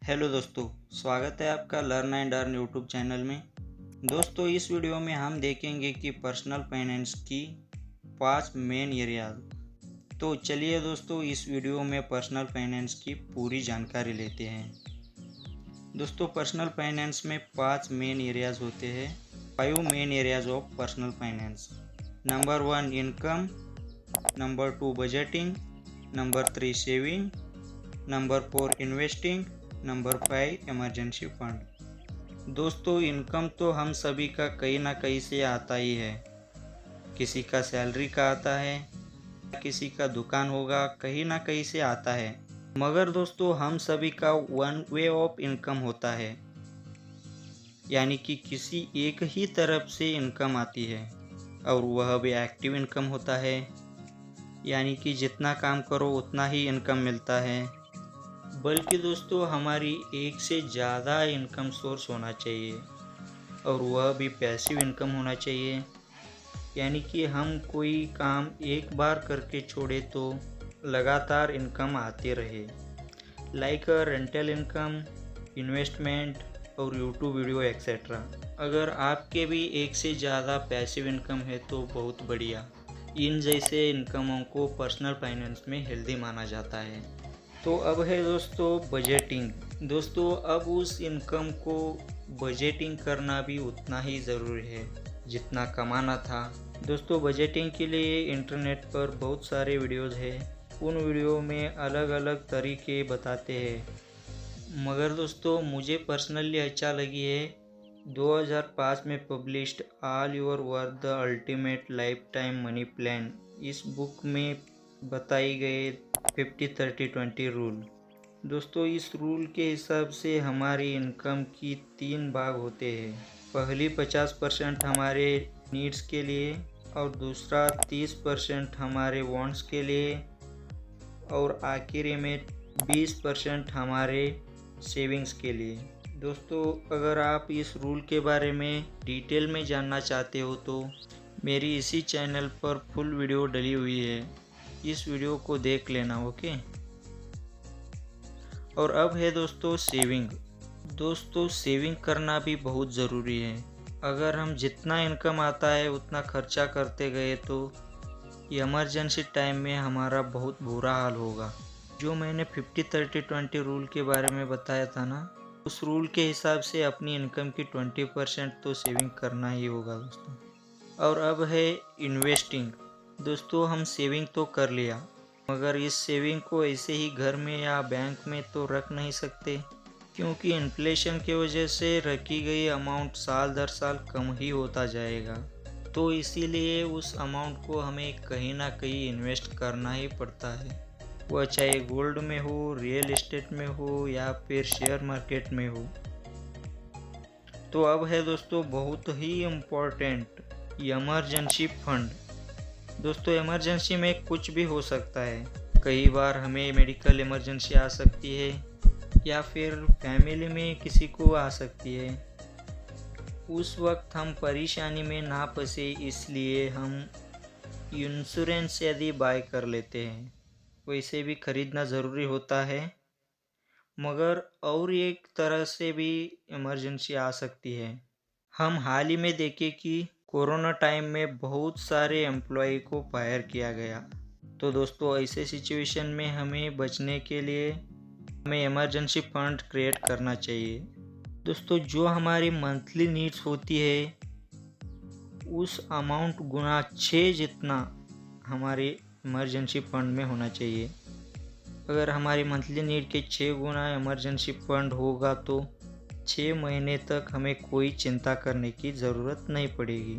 Hello दोस्तों, स्वागत है आपका learn and earn YouTube channel में। दोस्तों, इस वीडियो में हम देखेंगे कि पर्सनल फाइनेंस की 5 मेन एरियाज। तो चलिए दोस्तों, इस वीडियो में पर्सनल फाइनेंस की पूरी जानकारी लेते हैं। दोस्तों, पर्सनल फाइनेंस में 5 मेन एरियाज होते हैं। 5 main areas of personal finance. Number 1 income, number 2 budgeting, number 3 saving, number 4 investing, number 5 emergency fund. दोस्तों, इनकम तो हम सभी का कहीं ना कहीं से आता ही है। किसी का सैलरी का आता है, किसी का दुकान होगा, कहीं ना कहीं से आता है। मगर दोस्तों, हम सभी का वन वे ऑफ इनकम होता है, यानी कि किसी एक ही तरफ से इनकम आती है, और वह भी एक्टिव इनकम होता है, यानी कि जितना काम करो उतना ही इनकम मिलता है। बल्कि दोस्तों, हमारी एक से ज़्यादा इनकम सोर्स होना चाहिए, और वह भी पैसिव इनकम होना चाहिए, यानी कि हम कोई काम एक बार करके छोड़े तो लगातार इनकम आती रहे, लाइक रेंटल इनकम, इन्वेस्टमेंट और यूट्यूब वीडियो एक्सेट्रा। अगर आपके भी एक से ज़्यादा पैसिव इनकम है तो बहुत बढ़िया। इन जैसे इनकमों को पर्सनल फाइनेंस में हेल्दी माना जाता है। तो अब है दोस्तों बजटिंग। दोस्तों, अब उस इनकम को बजटिंग करना भी उतना ही ज़रूरी है जितना कमाना था। दोस्तों, बजटिंग के लिए इंटरनेट पर बहुत सारे वीडियोज़ हैं। उन वीडियो में अलग अलग तरीके बताते हैं, मगर दोस्तों मुझे पर्सनली अच्छा लगी है 2005 में published all your worth the ultimate life time money plan. इस बुक में बताई गए 50-30-20 रूल। दोस्तों, इस रूल के हिसाब से हमारी इनकम की 3 भाग होते हैं। पहली 50% हमारे नीड्स के लिए, और दूसरा 30% हमारे वांट्स के लिए, और आखिरी में 20% हमारे सेविंग्स के लिए। दोस्तों, अगर आप इस रूल के बारे में डिटेल में जानना चाहते हो तो मेरी इसी चैनल पर फुल वीडियो डली हुई है, इस वीडियो को देख लेना। ओके। और अब है दोस्तों सेविंग। दोस्तों, सेविंग करना भी बहुत ज़रूरी है। अगर हम जितना इनकम आता है उतना खर्चा करते गए तो इमरजेंसी टाइम में हमारा बहुत बुरा हाल होगा। जो मैंने 50-30-20 रूल के बारे में बताया था ना, उस रूल के हिसाब से अपनी इनकम की 20% तो सेविंग करना ही होगा दोस्तों। और अब है इन्वेस्टिंग। दोस्तों, हम सेविंग तो कर लिया, मगर इस सेविंग को ऐसे ही घर में या बैंक में तो रख नहीं सकते, क्योंकि इन्फ्लेशन की वजह से रखी गई अमाउंट साल दर साल कम ही होता जाएगा। तो इसीलिए उस अमाउंट को हमें कहीं ना कहीं इन्वेस्ट करना ही पड़ता है, वह चाहे गोल्ड में हो, रियल एस्टेट में हो, या फिर शेयर मार्केट में हो। तो अब है दोस्तों बहुत ही इम्पोर्टेंट इमरजेंसी फंड। दोस्तों, इमरजेंसी में कुछ भी हो सकता है। कई बार हमें मेडिकल इमरजेंसी आ सकती है, या फिर फैमिली में किसी को आ सकती है। उस वक्त हम परेशानी में ना फंसे, इसलिए हम इंश्योरेंस यदि बाय कर लेते हैं। वैसे भी खरीदना ज़रूरी होता है, मगर और एक तरह से भी इमरजेंसी आ सकती है। हम हाल ही में देखें कि कोरोना टाइम में बहुत सारे एम्प्लॉय को फायर किया गया। तो दोस्तों, ऐसे सिचुएशन में हमें बचने के लिए हमें इमरजेंसी फंड क्रिएट करना चाहिए। दोस्तों, जो हमारी मंथली नीड्स होती है उस अमाउंट गुना 6 जितना हमारे इमरजेंसी फंड में होना चाहिए। अगर हमारी मंथली नीड के 6 गुना इमरजेंसी फंड होगा तो 6 महीने तक हमें कोई चिंता करने की ज़रूरत नहीं पड़ेगी।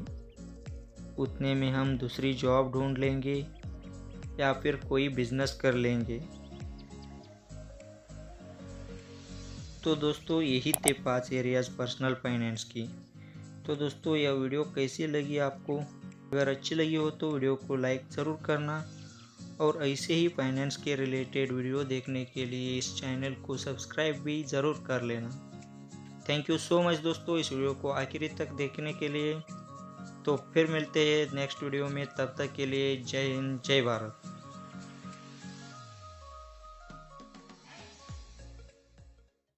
उतने में हम दूसरी जॉब ढूंढ लेंगे या फिर कोई बिजनेस कर लेंगे। तो दोस्तों, यही थे 5 एरियाज पर्सनल फाइनेंस की। तो दोस्तों, यह वीडियो कैसी लगी आपको? अगर अच्छी लगी हो तो वीडियो को लाइक ज़रूर करना, और ऐसे ही फाइनेंस के रिलेटेड वीडियो देखने के लिए इस चैनल को सब्सक्राइब भी ज़रूर कर लेना। थैंक यू सो मच दोस्तों, इस वीडियो को आखिरी तक देखने के लिए। तो फिर मिलते हैं नेक्स्ट वीडियो में, तब तक के लिए जय हिंद, जय भारत।